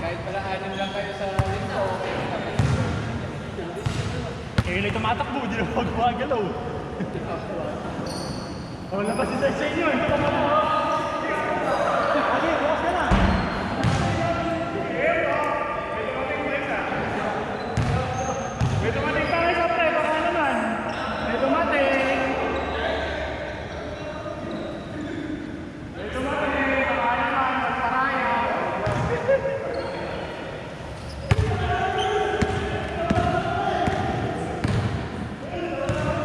Kahit pala 6 lang kayo sa linggo. Eh, yun ay tumatakbo, hindi na magpagalaw. Wala pa si Zay sa inyo, hindi ka mo. Agi, bukas ka na. May dumating pa kayo sa pre, baka naman. May dumating. May dumating, baka naman, magparaya.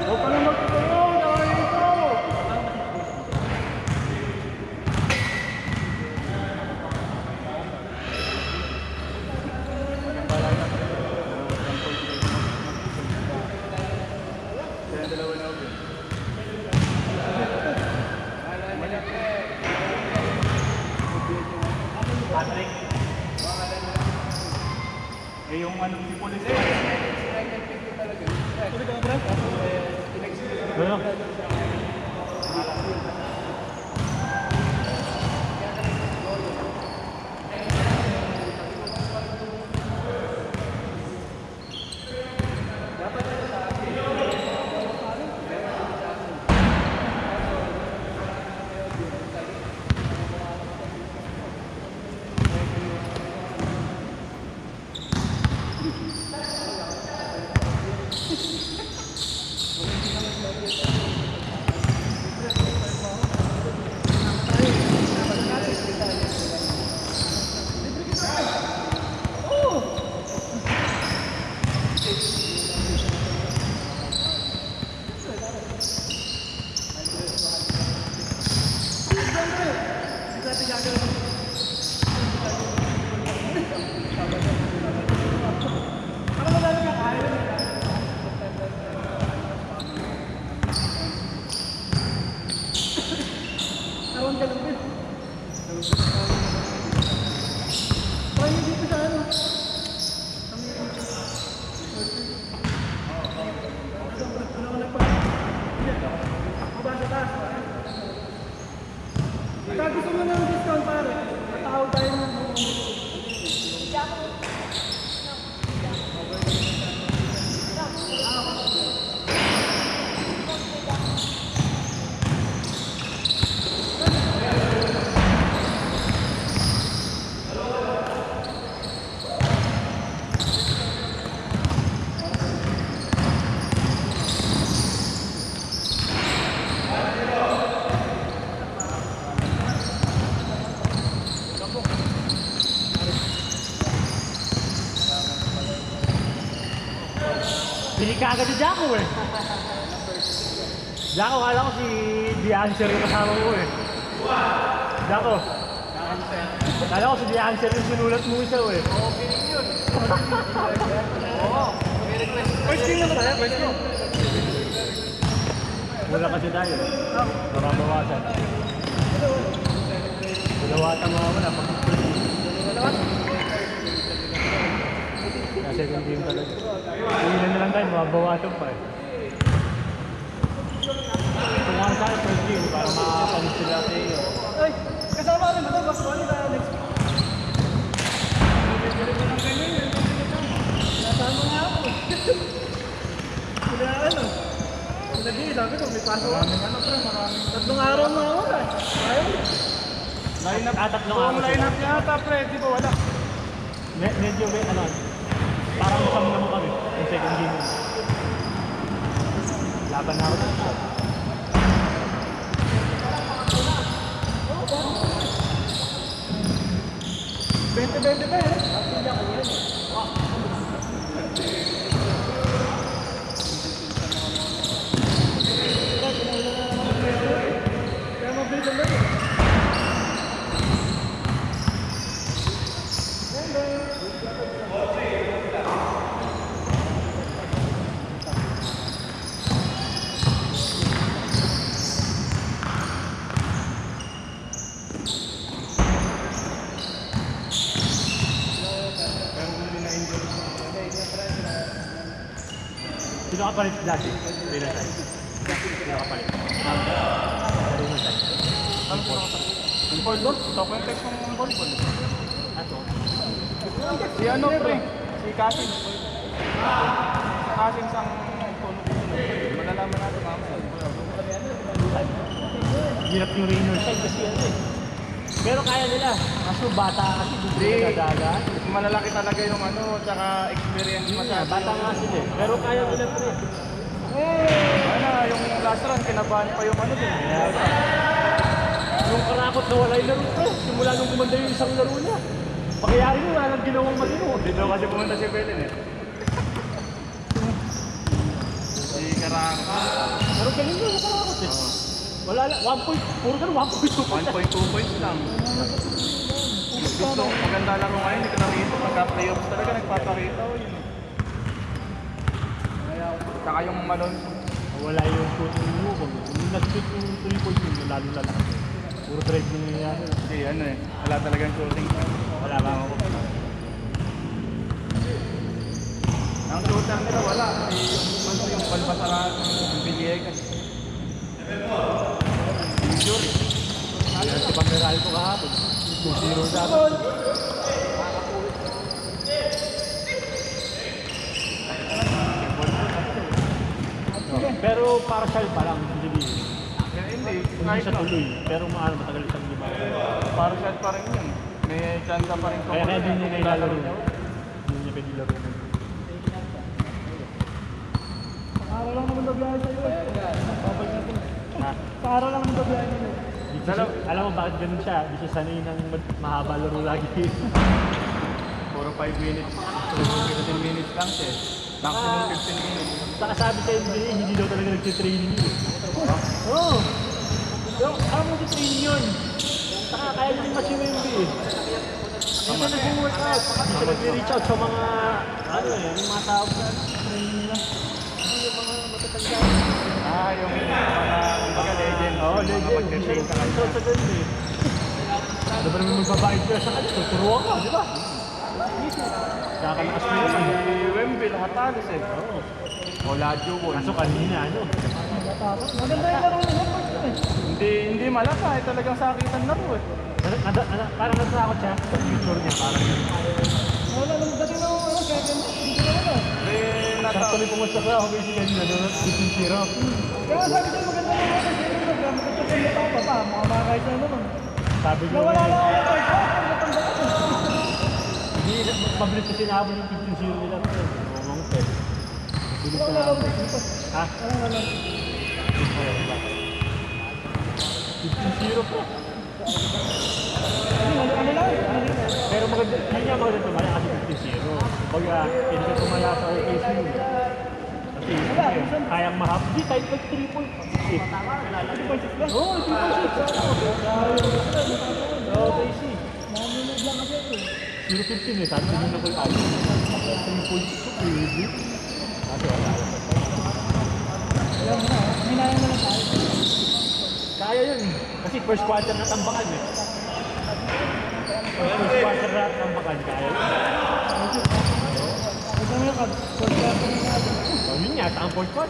Huwag ka na magtulong, gawin ito! Patrick. Eh yung ano, si Police. Tuloy ka na ba? Ano? Gusto mo ng discount pare? Matawag tayo ng Bili ka agad si Jaco eh. Jaco, kala ko si D'Anser yung kasama ko eh. Jaco. Kala ko si D'Anser yung sinulat mo isa eh. Okay yun. Oo. May request. First game na ba tayo? First game. Wala kasi tayo. Narabawasan. Dalawatan mo ako na. Second game talaga. Uwinan na lang tayo, mabawasan pa eh. Tungan sa akin, first game, para makapalit sila sa iyo. Ay, kasama rin ba ito? Boss Wally na next week. Nasama nga ako. Kaya ano? Lagi, sabi ko, may pasok. Maraming ano pre, maraming. 3 araw na ako na. Ayaw. Line-up. Tatlong araw Buong line-up yata pre, di ba wala? Medyo may ano, parang masam naman kami yung second game. Laban na ako ng shot. 20-20 pa eh. Hindi ako yan. Kaya mabilis ang laro. Sino kapalit dati? Rino tayo. Sino kapalit? Rino tayo. Ano po ako? Yung Paul Dol? Ito ko yung text ng Paul Dol. Ato. Si ano pre? Si Kasin. Kasin sang tono dito. Malalaman natin mamaya. Hirap yung Rino side kasi ano eh. Pero kaya nila. Kaso bata kasi gusto Hindi. nila dadagan. Malalaki talaga yung ano, tsaka experience masyado. Bata nga sila eh. Pero kaya nila pre. Ano, yung last run, kinabahan pa yung ano din. Yung karakot na wala yung laro pre. Simula nung kumanda yung isang laro niya. Pagkayari mo, walang ginawang matino. Dito kasi pumunta si Belen eh. Si Karang. Pero galing yun yung karakot eh. Wala lang, 1 point, puro ganun, 1.2 points. 1.2 points lang. Gusto, maganda laro ngayon, hindi ko nakita. Pagka-playoffs talaga, nagpapakita ko yun. Saka yung Malonzo. Wala yung shooting mo. Kung nag-shoot yung 3 points yun, lalo-lalo. Puro drive na nangyayari. Hindi, ano eh. Wala talagang shooting. Wala ba ako? Ang shooter nila, wala. Yung Balbasaran, yung Villegas. Injury. Yan si Pamiral ko kahapon. 2-0 dati. Pero partial pa lang, hindi Hindi, hindi kahit siya na. tuloy. Pero maano matagal siyang lima. Partial pa rin yun. May chance pa rin Kaya kaya din niya nailalaro niya. niya. Hindi niya pwede laro mo. Para lang naman nabiyahe sa'yo eh. Babalik natin. Ha? Para lang naman nabiyahe nila. Di siya- Alam mo bakit ganun siya? Di siya sanay ng mahaba laro lagi. Puro 5 minutes. 15 minutes lang siya. Maximum 15 minutes. Saka sabi sa NBA, hindi daw talaga nagtitraining yun. Oo. Yung, alam mo nagtitraining yun. Saka kaya nyo rin match yung NBA. Hindi siya nag-workout. Hindi siya nag-reach out sa mga, ano eh, yung mga tao sa training nila. Yung mga matatanda. Yung mga legend. Oo, legend. Hindi siya nag-reach out sa ganun eh. Ano ba naman magbabayad ka sa kanya? Tuturuan ka, di ba? Kakalakas mo yun. Si Wemby, lahat talos eh. Oo. O Ladio Wall. Kaso kanina, ano? Maganda yung laro nila. Hindi malaka eh. Talagang sakitan na po eh. Parang natakot siya sa future niya. Parang Wala naman dati na ako. Kevin, hindi na wala. Sarap tuloy pumunta sa ako basically na doon. 15-0. Kaya sabi ko maganda yung laro. Kasi yung program, ito sa mga tao pa. Mga makakait na naman. Sabi ko, Nawala lang ako ng first half. Natanda ko. hindi, mabilis na sinabon yung 15-0 nila. Ngomong pe. Bilis Wala na. lang dito. Ha? Wala lang. 15-0 po. Ano lang? Pero maganda, hindi niya maganda tumala kasi 15-0. Kumbaga, hindi siya tumala sa OKC. Kasi yun, kayang mahap. Hindi, type of 3 points. 3.6 lang. Oo, 3.6. OKC. Nanonood lang kasi ako. 0-15 eh, sabi ko na ko yung ayos. 3 points ko, pwede. Kasi wala. Alam mo na, hinayang na lang tayo. Kaya yun. Kasi first quarter na tambakan eh. First quarter na tambakan, kaya yun. Ito mo yung first half na So, yun nga, ang fourth quarter.